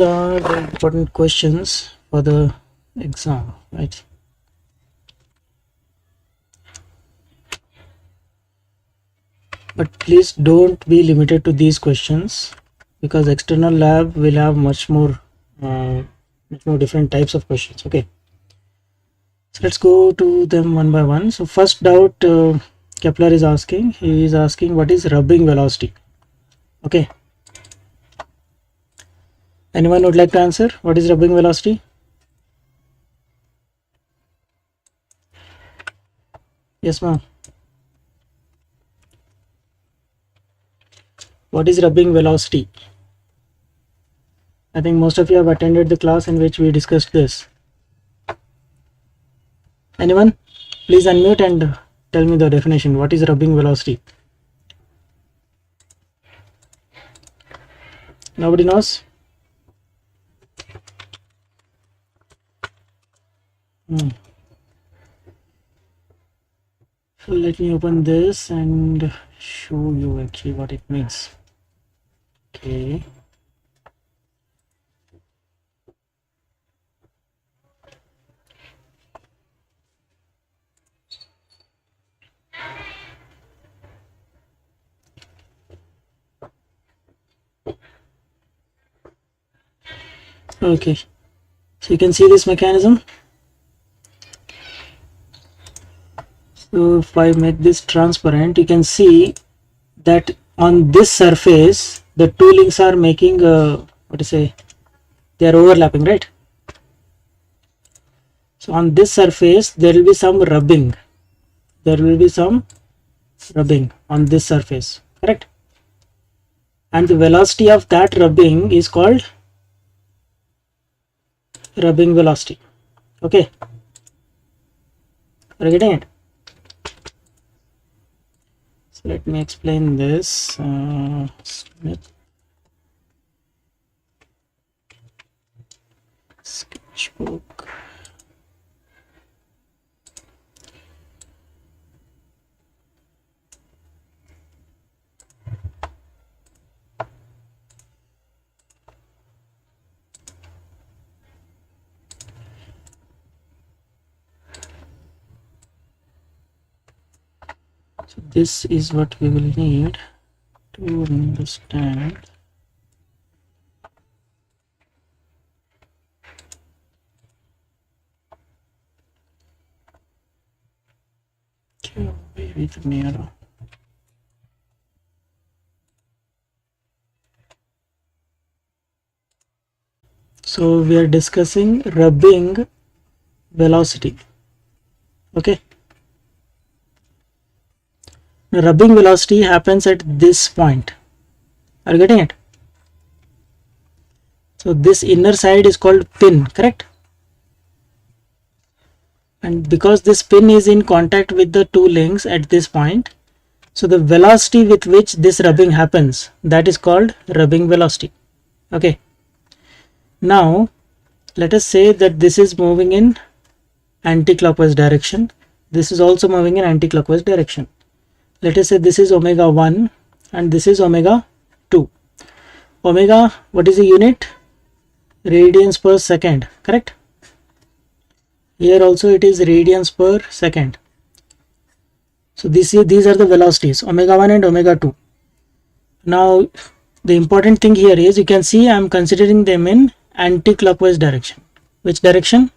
are the important questions for the exam, right? But please don't be limited to these questions, because external lab will have uh, much more different types of questions. Okay, so let's go to them one by one. So first doubt, Kepler is asking. He is asking what is rubbing velocity. Okay, anyone would like to answer? What is rubbing velocity? Yes, ma'am. What is rubbing velocity? I think most of you have attended the class in which we discussed this. Anyone? Please unmute and tell me the definition. What is rubbing velocity? Nobody knows? So let me open this and show you actually what it means. Okay. Okay, so you can see this mechanism. So if I make this transparent, you can see that on this surface the two links are making what to say, they are overlapping, right? So on this surface there will be some rubbing, on this surface, correct? And the velocity of that rubbing is called rubbing velocity. Okay, are you getting it? So let me explain this. Smith sketchbook. So this is what we will need to understand. Okay, with mirror. So we are discussing rubbing velocity. Okay. Now rubbing velocity happens at this point. Are you getting it? So this inner side is called pin, correct? And because this pin is in contact with the two links at this point, so the velocity with which this rubbing happens, that is called rubbing velocity. Okay. Now let us say that this is moving in anti-clockwise direction. This is also moving in anti-clockwise direction. Let us say this is omega 1 and this is omega 2. Omega, what is the unit? Radians per second, correct? Here also it is radians per second. So these are the velocities, omega 1 and omega 2. Now the important thing here is, you can see I am considering them in anti-clockwise direction. Which direction?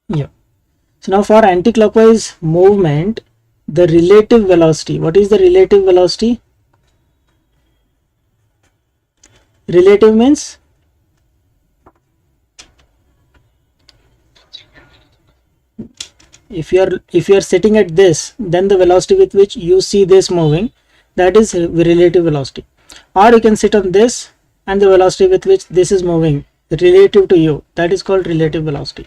Yeah. So now for anti-clockwise movement, the relative velocity, what is the relative velocity? Relative means if you are sitting at this, then the velocity with which you see this moving, that is relative velocity. Or you can sit on this and the velocity with which this is moving relative to you, that is called relative velocity.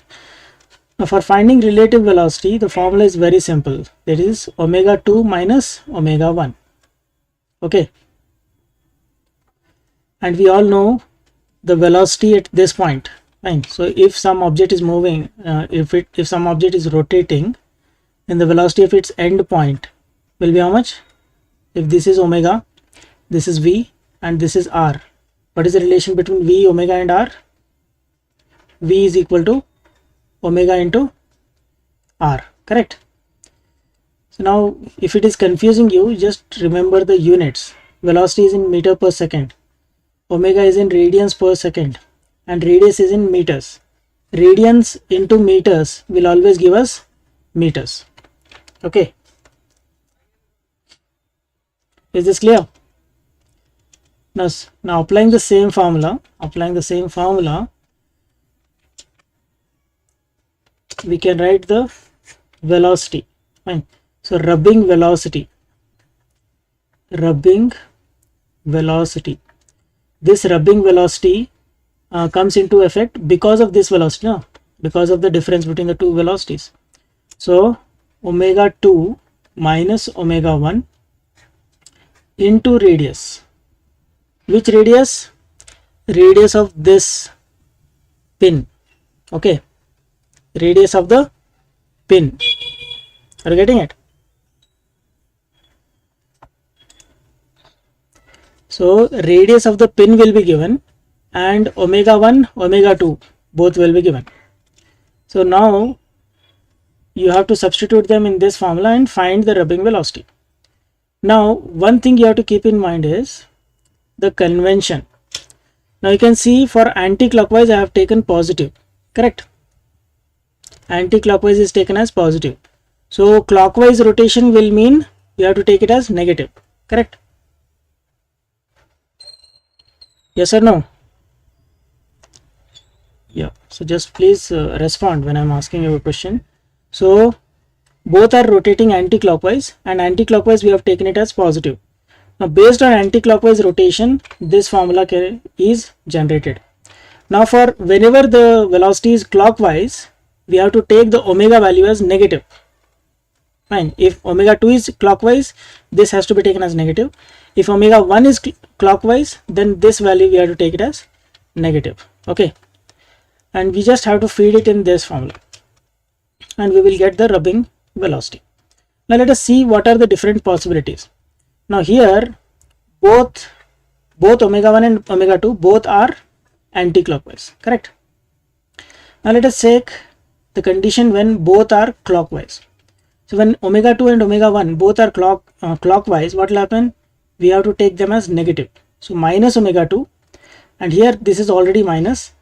Now for finding relative velocity, the formula is very simple. That is omega 2 minus omega 1. Okay. And we all know the velocity at this point. Fine. So if some object is moving, if some object is rotating, then the velocity of its end point will be how much? If this is omega, this is v, and this is r. What is the relation between V, omega and R? V is equal to omega into R, correct? So now if it is confusing you, just remember the units. Velocity is in meter per second, omega is in radians per second, and radius is in meters. Radians into meters will always give us meters. Okay, is this clear? Now applying the same formula, we can write the velocity. Fine. So rubbing velocity. This rubbing velocity comes into effect because of this velocity, no? Because of the difference between the two velocities. So omega 2 minus omega 1 into radius. Which radius? Radius of this pin. Okay, radius of the pin. Are you getting it? So radius of the pin will be given, and omega 1, omega 2 both will be given. So now you have to substitute them in this formula and find the rubbing velocity. Now one thing you have to keep in mind is the convention. Now you can see for anti-clockwise I have taken positive, correct? Anti-clockwise is taken as positive. So clockwise rotation will mean you have to take it as negative, correct? Yes or no? Yeah, so just please respond when I'm asking you a question. So both are rotating anti-clockwise, and anti-clockwise we have taken it as positive. Now based on anti-clockwise rotation, this formula is generated. Now for whenever the velocity is clockwise, we have to take the omega value as negative. Fine. If omega 2 is clockwise, this has to be taken as negative. If omega 1 is clockwise, then this value we have to take it as negative. Okay, and we just have to feed it in this formula and we will get the rubbing velocity. Now let us see what are the different possibilities. Now here both omega 1 and omega 2 both are anti-clockwise, correct? Now let us take the condition when both are clockwise. So when omega 2 and omega 1 both are clockwise, what will happen? We have to take them as negative. So minus omega 2, and here this is already minus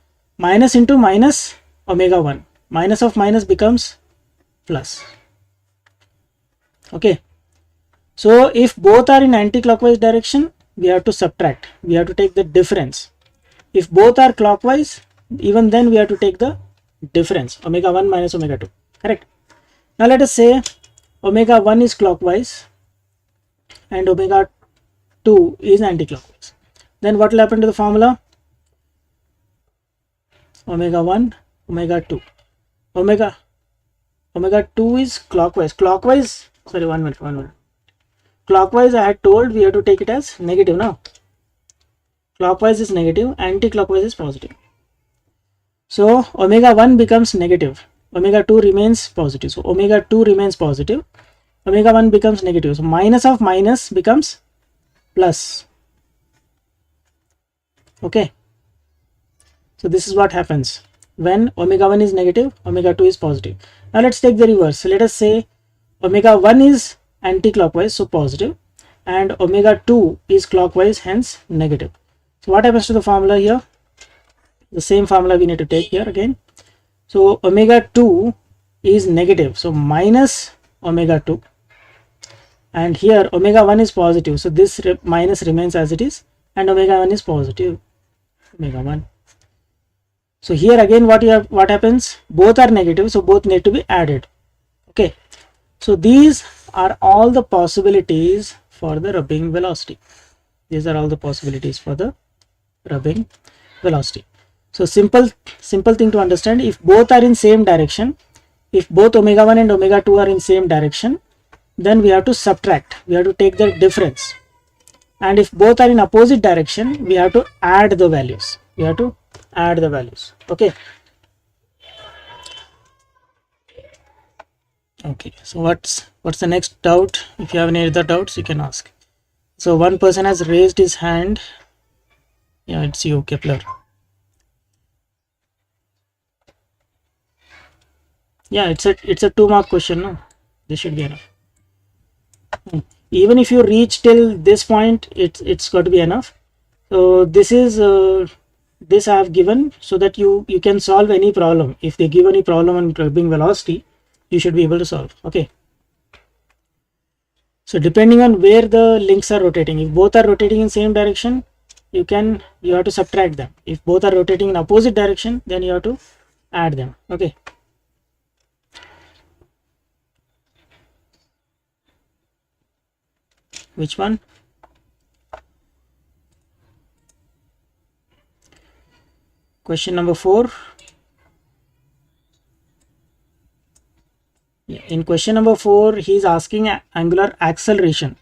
into minus omega 1. Minus of minus becomes plus. Okay. So if both are in anti-clockwise direction, we have to subtract. We have to take the difference. If both are clockwise, even then we have to take the difference. Omega 1 minus omega 2. Correct. Now let us say omega 1 is clockwise and omega 2 is anti-clockwise. Then what will happen to the formula? Omega 1, omega 2. Omega 2 is clockwise. Sorry, one minute. Clockwise I had told we have to take it as negative now. Clockwise is negative, anti-clockwise is positive. So omega 1 becomes negative, omega 2 remains positive. So omega 2 remains positive, omega 1 becomes negative. So minus of minus becomes plus. Okay. So this is what happens when omega 1 is negative, omega 2 is positive. Now let's take the reverse. So let us say omega 1 is anti-clockwise, so positive, and omega 2 is clockwise, hence negative. So what happens to the formula here? The same formula we need to take here again. So omega 2 is negative, so minus omega 2, and here omega 1 is positive, so this minus remains as it is, and omega 1 is positive, omega 1. So here again what happens? Both are negative, so both need to be added. Okay, so these are all the possibilities for the rubbing velocity. These are all the possibilities for the rubbing velocity. So simple thing to understand: if both are in same direction, if both omega 1 and omega 2 are in same direction, then we have to subtract, we have to take the difference. And if both are in opposite direction, we have to add the values. Okay. Okay, so what's the next doubt? If you have any other doubts, you can ask. So one person has raised his hand. Yeah, it's you, Kepler. Yeah, it's a 2 mark question, no? This should be enough. Even if you reach till this point, it's got to be enough. So this I have given so that you can solve any problem. If they give any problem on rubbing velocity, you should be able to solve. Okay. So depending on where the links are rotating, if both are rotating in same direction, you have to subtract them. If both are rotating in opposite direction, then you have to add them. Okay. Which one? Question number 4. In question number 4, he is asking angular acceleration.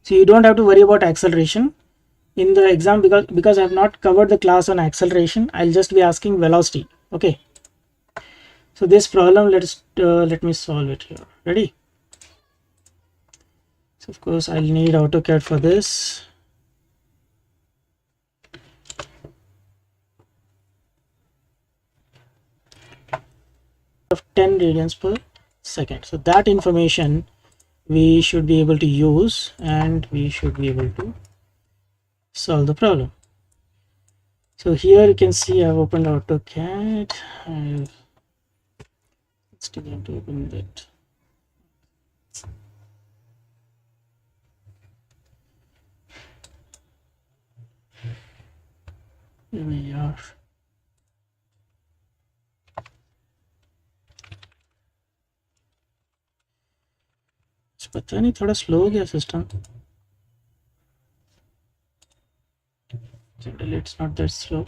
So you don't have to worry about acceleration in the exam, because I have not covered the class on acceleration. I'll just be asking velocity. Okay. So this problem, let me solve it here. Ready? So of course I'll need AutoCAD for this. Of 10 radians per second. So that information we should be able to use, and we should be able to solve the problem. So here you can see I've opened AutoCAD. I've still have to open that. Here we are. पता नहीं थोड़ा slow हो गया system. Generally it's not that slow.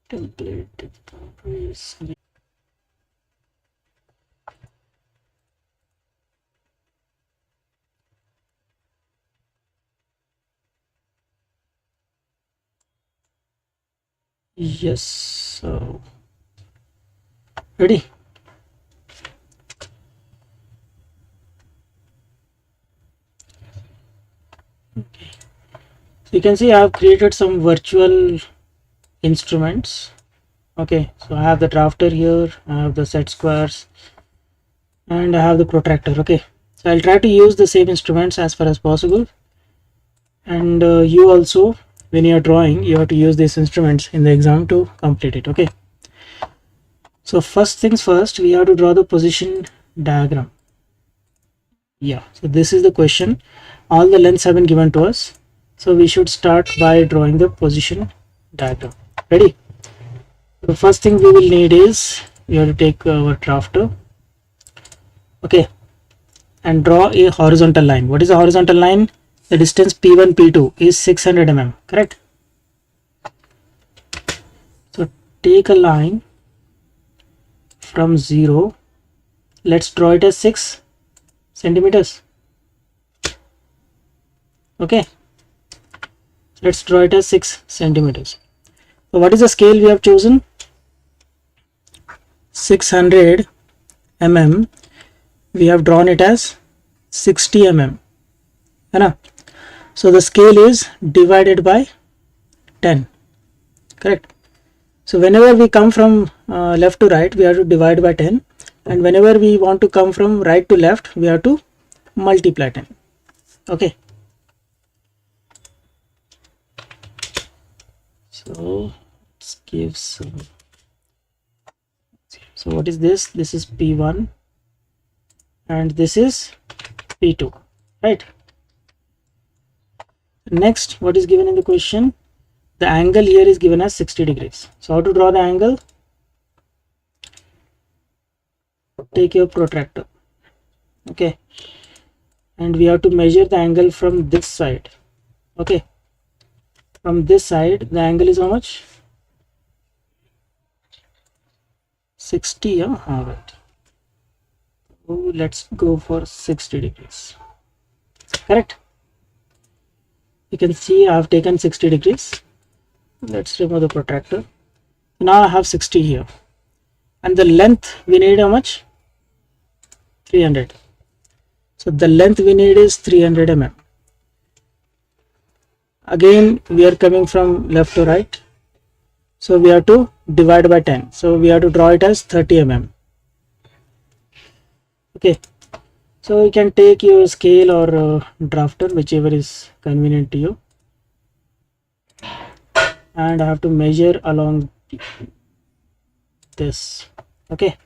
Template boundaries. Yes. So ready? Okay. So you can see I have created some virtual instruments. Okay, so I have the drafter here, I have the set squares, and I have the protractor. Okay, so I'll try to use the same instruments as far as possible, and you also, when you are drawing, you have to use these instruments in the exam to complete it. Okay, so first things first, we have to draw the position diagram. Yeah, so this is the question. All the lengths have been given to us, so we should start by drawing the position diagram. Ready? The first thing we will need is we have to take our drafter. Okay, and draw a horizontal line. What is a horizontal line? The distance P1 P2 is 600 mm, correct? So take a line from 0. Let's draw it as 6 centimeters. Okay, let's draw it as 6 centimeters. So what is the scale we have chosen? 600 mm. We have drawn it as 60 mm. So the scale is divided by 10, correct? So whenever we come from left to right, we have to divide by 10, and whenever we want to come from right to left, we have to multiply 10. Okay, so let's give some. So what is this? This is P1 and this is P2, right? Next, what is given in the question? The angle here is given as 60 degrees. So how to draw the angle? Take your protractor. Okay, and we have to measure the angle from this side. Okay, from this side the angle is how much? 60. Yeah, all right. Oh, let's go for 60 degrees, correct? You can see I have taken 60 degrees. Let's remove the protractor. Now I have 60 here, and the length we need how much? 300. So the length we need is 300 mm. Again we are coming from left to right, so we have to divide by 10. So we have to draw it as 30 mm. Okay, so you can take your scale or drafter, whichever is convenient to you, and I have to measure along this. Okay,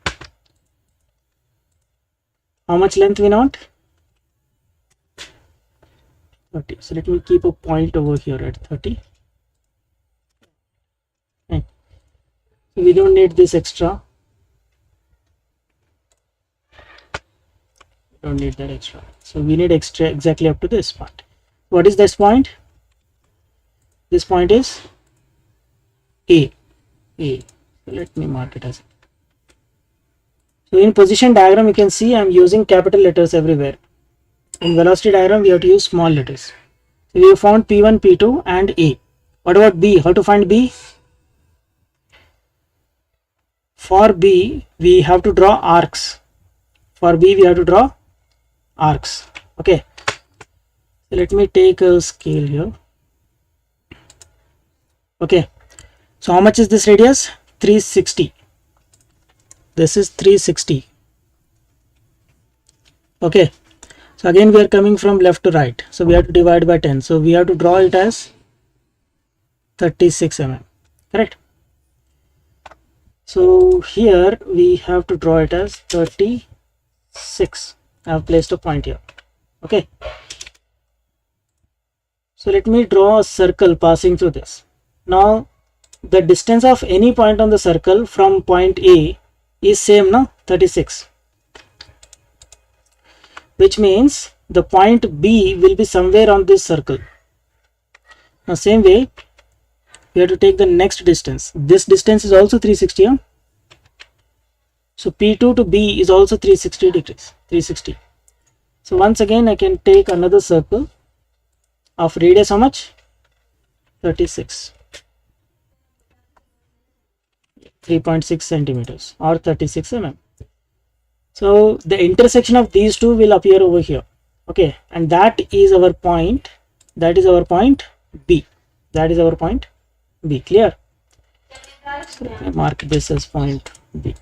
how much length we want? 30. So let me keep a point over here at 30. Okay. So we don't need this extra. Don't need that extra. So we need extra exactly up to this point. What is this point? This point is A. A. So let me mark it as. So in position diagram, you can see I'm using capital letters everywhere. In velocity diagram, we have to use small letters. So we have found P1, P2 and A. What about B? How to find B? For B, we have to draw arcs. For B, we have to draw arcs. Okay. So let me take a scale here. Okay. So how much is this radius? 360. This is 360. Okay. So again we are coming from left to right. So we have to divide by 10. So we have to draw it as 36 mm. Correct? So here we have to draw it as 36. I have placed a point here. Okay. So let me draw a circle passing through this. Now the distance of any point on the circle from point A is same, no? 36. Which means the point B will be somewhere on this circle. Now same way we have to take the next distance. This distance is also 360. Huh? So P2 to B is also 360 degrees. 360. So once again I can take another circle of radius how much? 36. 3.6 centimeters or 36 mm. So the intersection of these two will appear over here. Okay, and that is our point. That is our point B. That is our point B. Clear? So let me mark this as point B.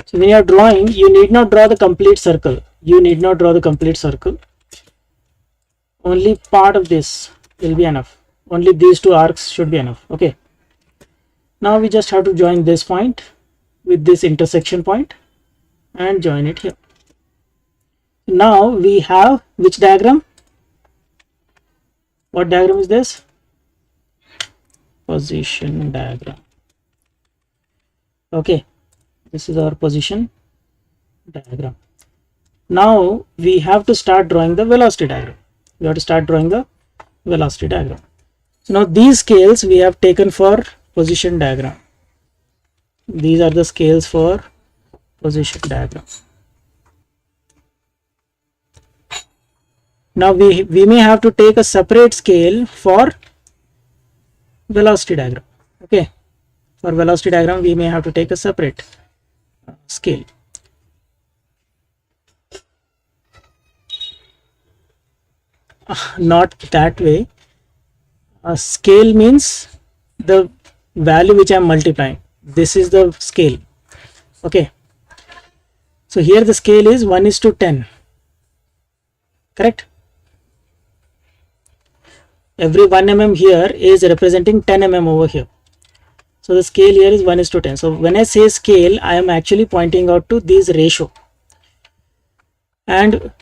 So when you are drawing, you need not draw the complete circle. You need not draw the complete circle. Only part of this will be enough. Only these two arcs should be enough. Okay. Now we just have to join this point with this intersection point and join it here. Now we have which diagram? What diagram is this? Position diagram. Okay, this is our position diagram. Now we have to start drawing the velocity diagram. We have to start drawing the velocity diagram. So now these scales we have taken for position diagram. These are the scales for position diagram. Now we may have to take a separate scale for velocity diagram. Okay, for velocity diagram we may have to take a separate scale. Not that way. A scale means the value which I am multiplying. This is the scale. Okay, so here the scale is 1:10. Correct? Every 1 mm here is representing 10 mm over here. So the scale here is 1:10. So when I say scale, I am actually pointing out to this ratio. And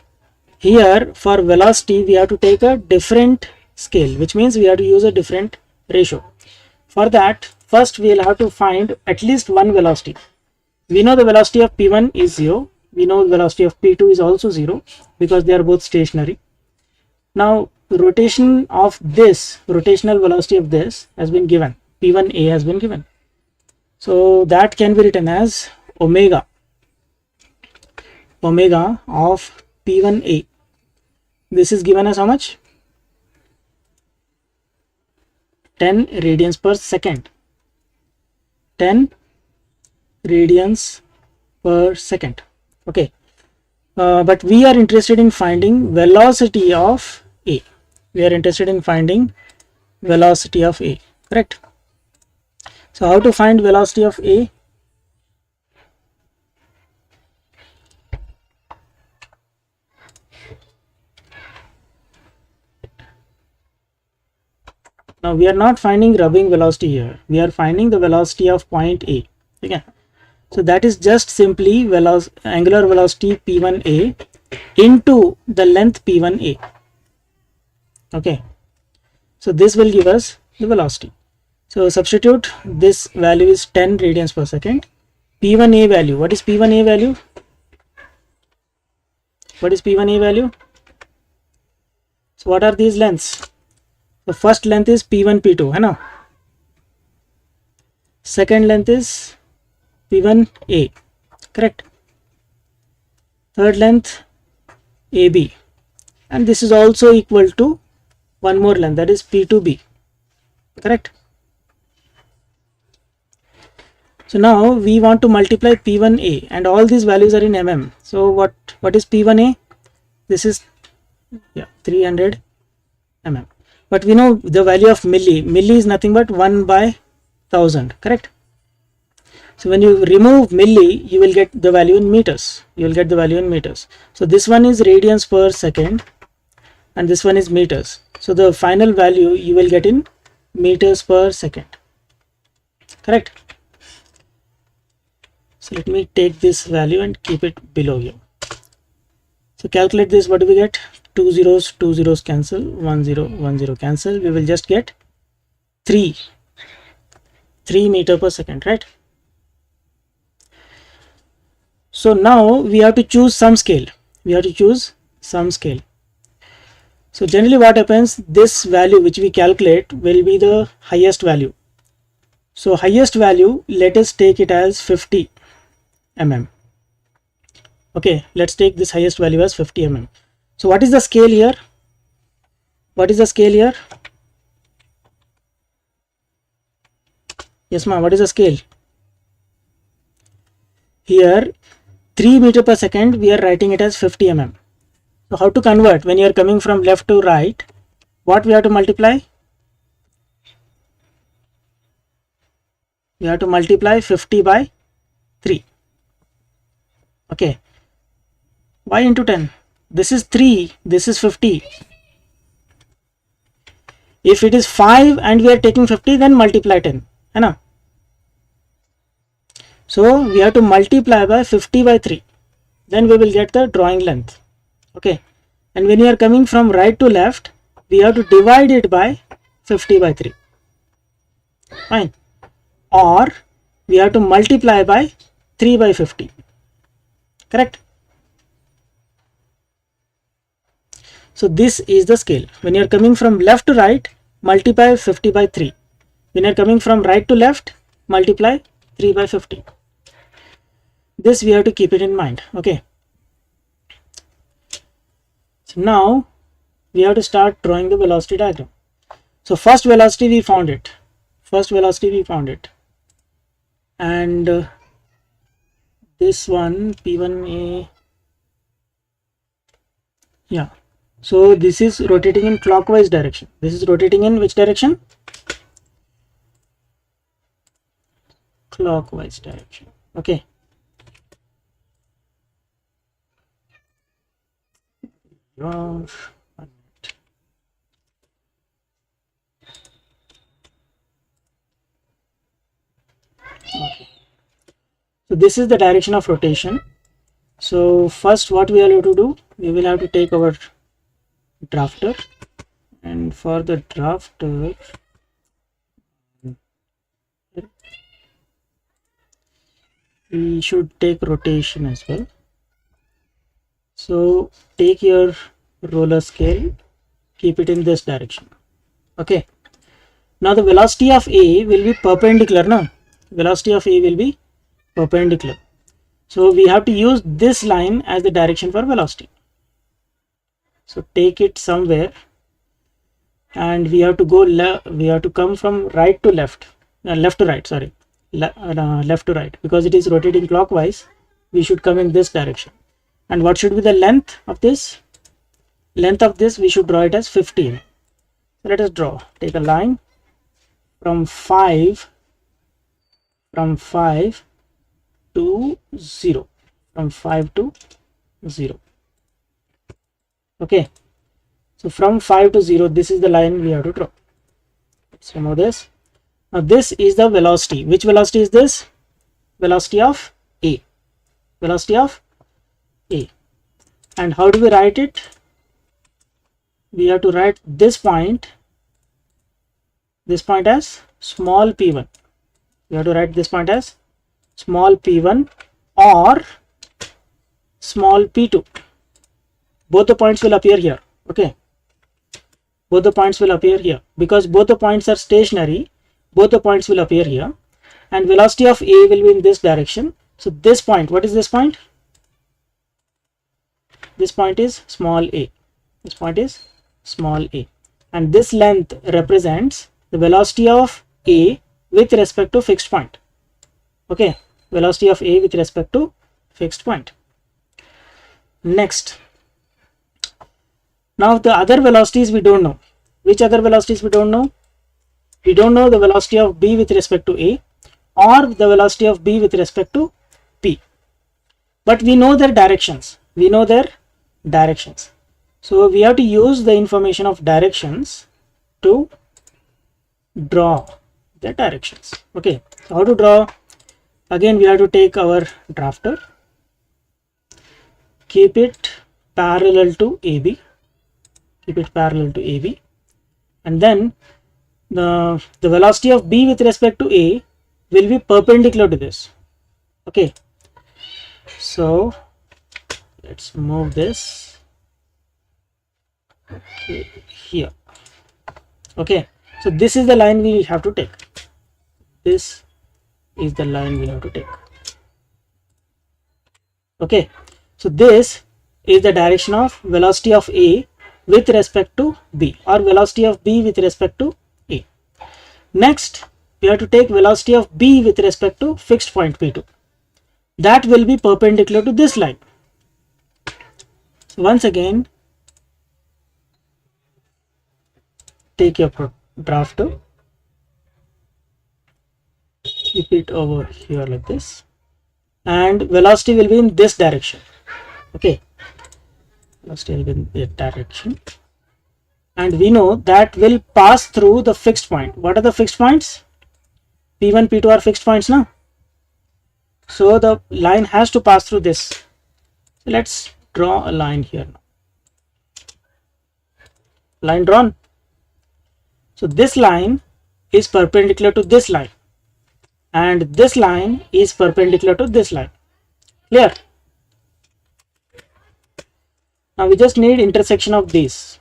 here for velocity we have to take a different scale, which means we have to use a different ratio. For that, first we will have to find at least one velocity. We know the velocity of P1 is 0. We know the velocity of P2 is also 0 because they are both stationary. Now rotation of this, rotational velocity of this has been given. P1A has been given. So that can be written as omega of P1A. This is given as how much? 10 radians per second. 10 radians per second. Okay. But we are interested in finding velocity of A. We are interested in finding velocity of A. Correct. So how to find velocity of A? Now we are not finding rubbing velocity here. We are finding the velocity of point A. Okay. So that is just simply angular velocity P1A into the length P1A. Okay. So this will give us the velocity. So substitute, this value is 10 radians per second. P1A value. What is P1A value? What is P1A value? So what are these lengths? The first length is P1, P2, है ना? Second length is P1A, correct? Third length AB, and this is also equal to one more length, that is P2B, correct? So now we want to multiply P1A, and all these values are in mm. So what is P1A? This is 300 mm. But we know the value of milli. Milli is nothing but 1 by 1000, correct? So when you remove milli, you will get the value in meters. You will get the value in meters. So this one is radians per second and this one is meters. So the final value you will get in meters per second, correct? So let me take this value and keep it below here. So calculate this. What do we get? Two zeros cancel, 1 0 cancel. We will just get 3 meter per second, right? So now we have to choose some scale. So generally what happens, this value which we calculate will be the highest value. So highest value, let us take it as 50 mm. Okay, let's take this highest value as 50 mm. So what is the scale here? Yes ma'am, what is the scale? Here 3 meter per second, we are writing it as 50 mm. So how to convert? When you are coming from left to right, what we have to multiply? We have to multiply 50 by 3. Okay. Why into 10? This is 3, this is 50. If it is 5 and we are taking 50, then multiply 10. है ना? So we have to multiply by 50 by 3. Then we will get the drawing length. Okay. And when you are coming from right to left, we have to divide it by 50 by 3. Fine. Or we have to multiply by 3 by 50. Correct? So this is the scale. When you are coming from left to right, multiply 50 by 3. When you are coming from right to left, multiply 3 by 50. This we have to keep it in mind. Okay. So now we have to start drawing the velocity diagram. So first velocity we found it. And this one P1A. Yeah. So this is rotating in clockwise direction. This is rotating in which direction? Clockwise direction. Okay. Okay. So this is the direction of rotation. So first what we will have to do, we will have to take our drafter, and for the drafter we should take rotation as well. So take your roller scale, keep it in this direction. Okay. Now the velocity of A will be perpendicular. No? Velocity of A will be perpendicular. So we have to use this line as the direction for velocity. So take it somewhere and we have to go we have to come from right to left, left to right, sorry, left to right, because it is rotating clockwise. We should come in this direction. And what should be the length of this? Length of this we should draw it as 15. So let us draw, take a line from 5 to 0, from 5 to 0. Okay, so from 5 to 0, this is the line we have to draw. Let's remove this. Now this is the velocity. Which velocity is this? Velocity of A. Velocity of A. And how do we write it? We have to write this point as small p1. We have to write this point as small p1 or small p2. Both the points will appear here. Okay, both the points will appear here because both the points are stationary. Both the points will appear here, and velocity of A will be in this direction. So this point, what is this point? This point is small a. This point is small a, and this length represents the velocity of A with respect to fixed point. Okay, velocity of A with respect to fixed point. Next, now the other velocities we don't know. Which other velocities we don't know? We don't know the velocity of B with respect to A or the velocity of B with respect to P, but we know their directions. We know their directions. So we have to use the information of directions to draw the directions. Okay, so how to draw? Again, we have to take our drafter, keep it parallel to AB, keep it parallel to AB, and then the velocity of B with respect to A will be perpendicular to this. Okay, so let's move this here. Okay, so this is the line we have to take. This is the line we have to take. Okay, so this is the direction of velocity of A with respect to B, or velocity of B with respect to A. Next, we have to take velocity of B with respect to fixed point P2. That will be perpendicular to this line. So once again, take your drafter, keep it over here like this, and velocity will be in this direction. Okay, velocity will be in that direction, and we know that will pass through the fixed point. What are the fixed points? P1, P2 are fixed points now. So the line has to pass through this. So let's draw a line here now. Line drawn. So this line is perpendicular to this line, and this line is perpendicular to this line. Clear? Now we just need intersection of these.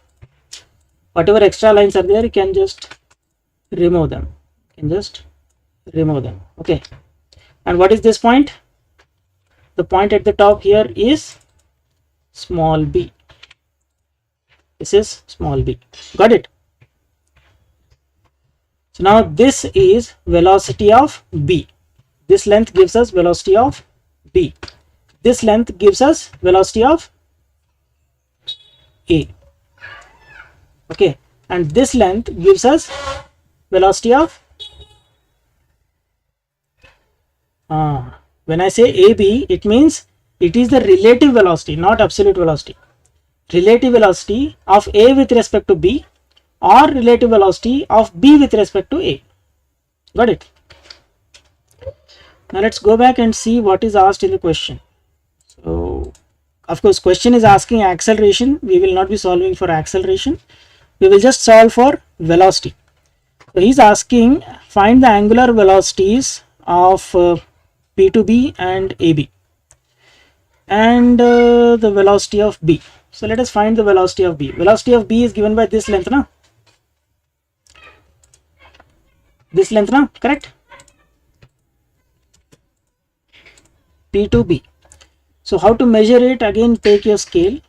Whatever extra lines are there, you can just remove them. Okay, and what is this point? The point at the top here is small b. This is small b. Got it? So now this is velocity of B. This length gives us velocity of B. This length gives us velocity of A. Okay, and this length gives us velocity of when I say AB, it means it is the relative velocity, not absolute velocity. Relative velocity of A with respect to B, or relative velocity of B with respect to A. Got it? Now let's go back and see what is asked in the question. So of course question is asking acceleration. We will not be solving for acceleration. We will just solve for velocity. So he's asking find the angular velocities of P2B and AB and the velocity of B. So let us find the velocity of B. Velocity of B is given by this length, na? This length, na? Correct? P2B. So how to measure it? Again, take your scale.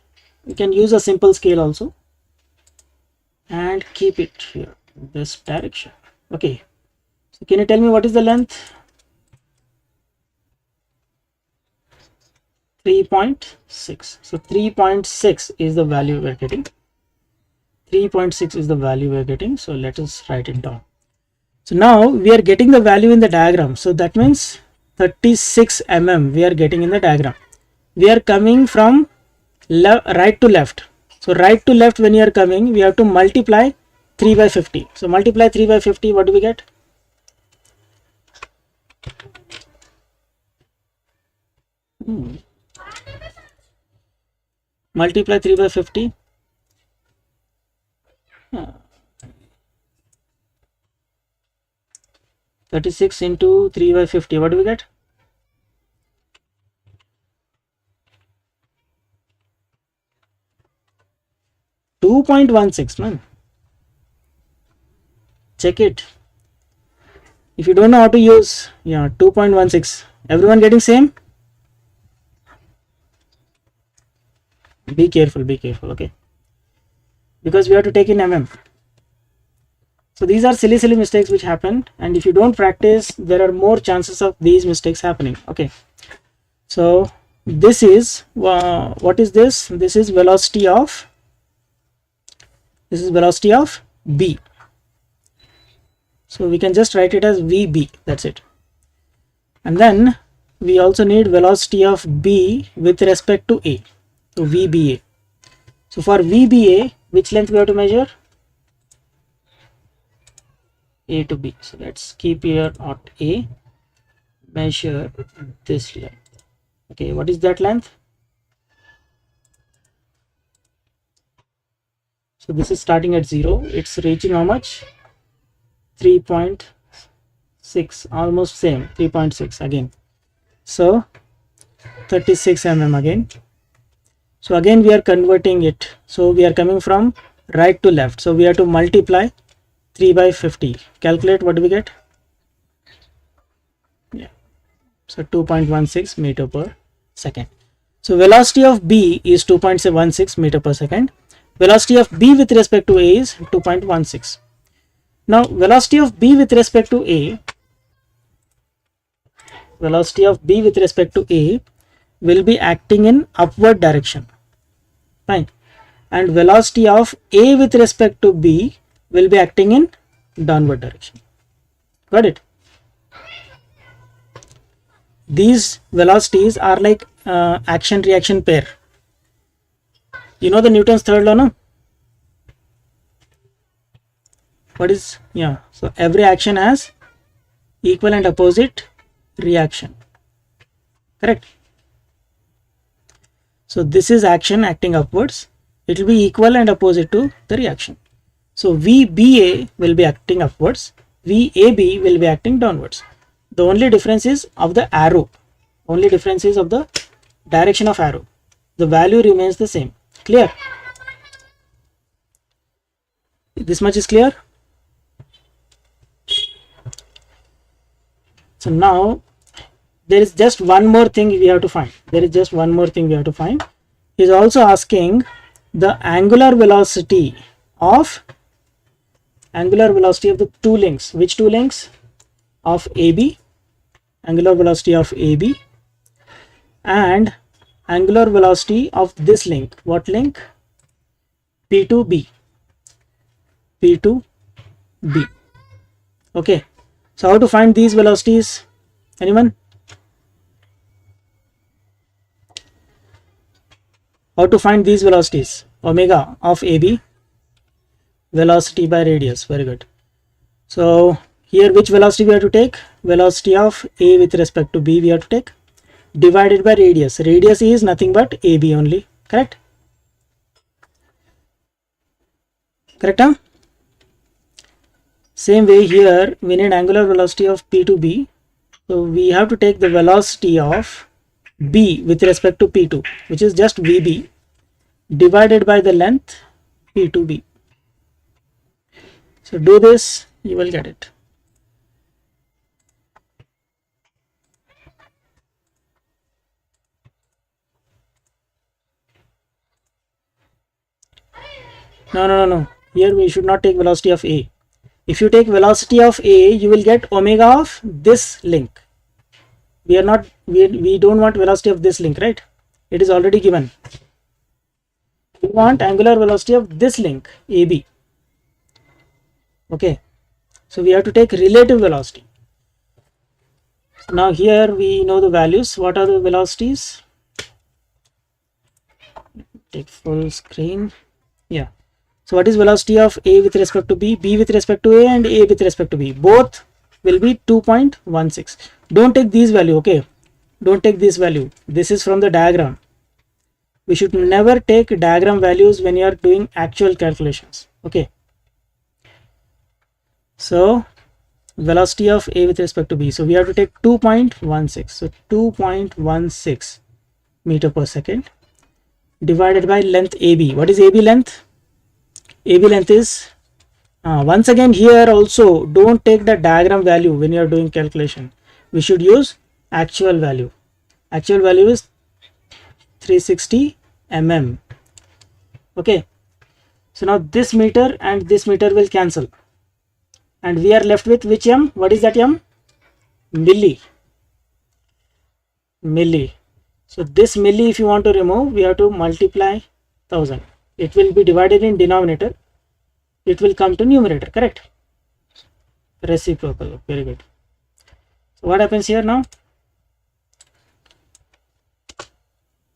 You can use a simple scale also, and keep it here, this direction. Okay, so can you tell me what is the length? 3.6. So 3.6 is the value we're getting. 3.6 is the value we're getting. So let us write it down. So now we are getting the value in the diagram. So that means 36 mm we are getting in the diagram. We are coming from right to left. So right to left, when you are coming, we have to multiply 3 by 50. So multiply 3 by 50, what do we get? Multiply 3 by 50. 36 into 3 by 50, what do we get? 2.16, man. Check it. If you don't know how to use, 2.16. Everyone getting same? Be careful, okay? Because we have to take in mm. So these are silly mistakes which happen, and if you don't practice, there are more chances of these mistakes happening. Okay. So this is what is this? This is velocity of B. So we can just write it as VB. That's it. And then we also need velocity of B with respect to A. So VBA. So for VBA, which length we have to measure? A to B. So let's keep here at A. Measure this length. Okay, what is that length? So this is starting at 0. It's reaching how much? 3.6. Almost same. 3.6 again. So 36 mm again. So again we are converting it. So we are coming from right to left. So we have to multiply 3 by 50. Calculate, what do we get? Yeah. So 2.16 meter per second. So velocity of B is 2.16 meter per second. Velocity of B with respect to A is 2.16. Now velocity of B with respect to A will be acting in upward direction. Fine. And velocity of A with respect to B will be acting in downward direction. Got it? These velocities are like action reaction pair. You know the Newton's third law, no? What is, so every action has equal and opposite reaction. Correct? So this is action acting upwards. It will be equal and opposite to the reaction. So VBA will be acting upwards. VAB will be acting downwards. The only difference is of the arrow. Only difference is of the direction of arrow. The value remains the same. Clear? This much is clear? So now there is just one more thing we have to find. He is also asking the angular velocity of the two links. Which two links? Of AB, angular velocity of AB, and angular velocity of this link. What link? P2B. Okay. So how to find these velocities? Anyone? How to find these velocities? Omega of AB, velocity by radius. Very good. So here which velocity we have to take? Velocity of A with respect to B we have to take, divided by radius. Radius is nothing but AB only. Correct? Correct, huh? Same way here we need angular velocity of P to B. So we have to take the velocity of B with respect to P2, which is just VB, divided by the length P to B. So do this, you will get it. No. Here we should not take velocity of A. If you take velocity of A, you will get omega of this link. We don't want velocity of this link, right? It is already given. We want angular velocity of this link AB. Okay, so we have to take relative velocity. Now here we know the values. What are the velocities? Take full screen. Yeah. So what is velocity of A with respect to B, B with respect to A, and A with respect to B? Both will be 2.16. Don't take these value, okay? Don't take this value. This is from the diagram. We should never take diagram values when you are doing actual calculations, okay? So velocity of A with respect to B. So we have to take 2.16. So 2.16 meter per second divided by length AB. What is AB length? AB length is once again here also don't take the diagram value when you are doing calculation. We should use actual value. Actual value is 360 mm. Okay. So now this meter and this meter will cancel. And we are left with which m? What is that m? Milli. Milli. So this milli, if you want to remove, we have to multiply 1000. It will be divided in denominator. It will come to numerator, correct? Reciprocal. Very good. So what happens here now?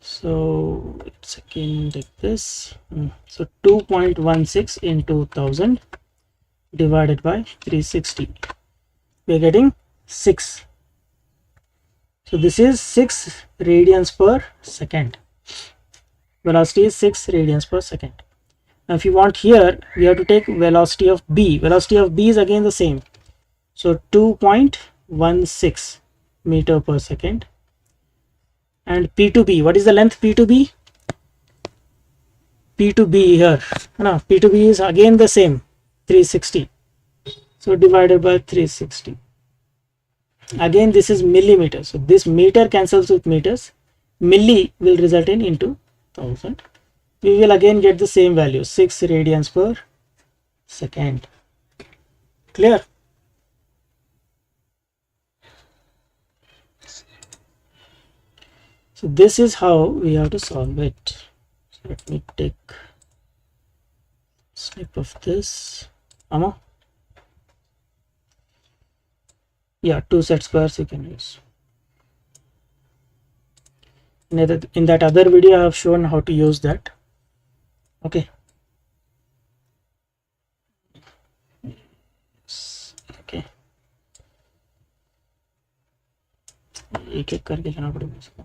So it's again like this. So 2.16 into 1000 divided by 360. We are getting 6. So this is 6 radians per second. Velocity is 6 radians per second. Now if you want here, we have to take velocity of B. Velocity of B is again the same. So 2.16 meter per second. And P to B, what is the length P to B? P to B here. No, P to B is again the same, 360. So divided by 360. Again this is millimeter. So this meter cancels with meters. Milli will result in into 1000. We will again get the same value, 6 radians per second. Clear? So this is how we have to solve it. So let me take snip of this. Amma? Yeah, 2 set squares you can use. In that other video I have shown how to use that. Okay. Okay. एक एक करके जाना पड़ेगा इसको.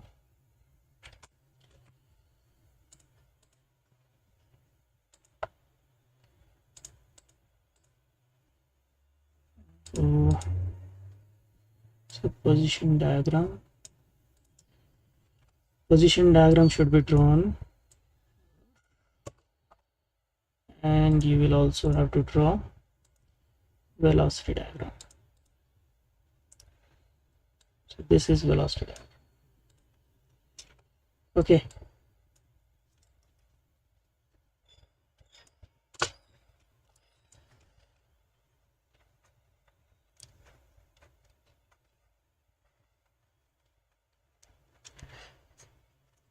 So position diagram should be drawn, and you will also have to draw velocity diagram. So this is velocity diagram. Okay.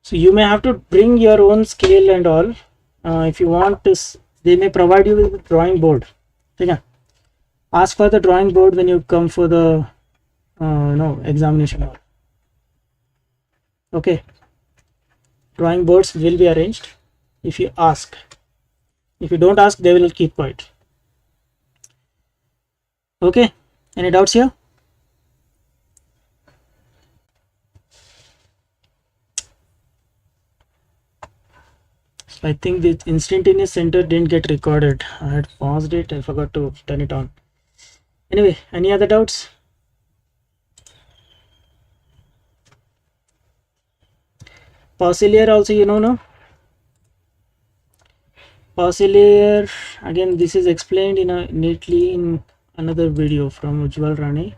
So you may have to bring your own scale and all. If you want this, they may provide you with a drawing board. Okay. Ask for the drawing board when you come for the examination hall. Okay. Drawing boards will be arranged if you ask. If you don't ask, they will keep quiet. Okay. Any doubts here? I think the instantaneous center didn't get recorded. I had paused it. I forgot to turn it on. Anyway, any other doubts? Paucilier also you know, no? Paucilier, again this is explained neatly in another video from Ujjwal Rane.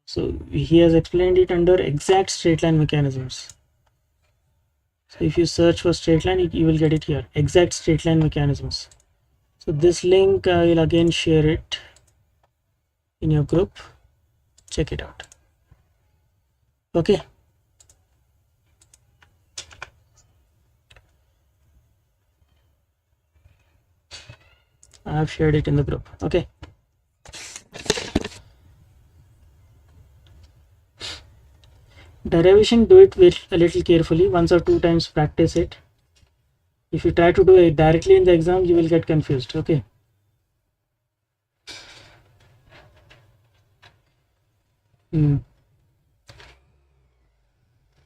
So he has explained it under exact straight line mechanisms. So if you search for straight line, you will get it here, exact straight line mechanisms. So this link I will again share it in your group, check it out. Okay, I have shared it in the group. Okay, derivation, do it with a little carefully, once or two times practice it. If you try to do it directly in the exam, you will get confused. Okay.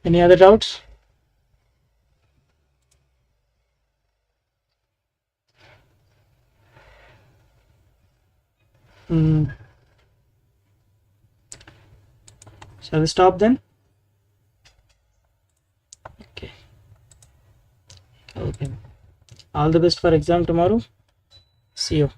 Any other doubts? Shall we stop then? Okay. Okay. All the best for exam tomorrow. See you.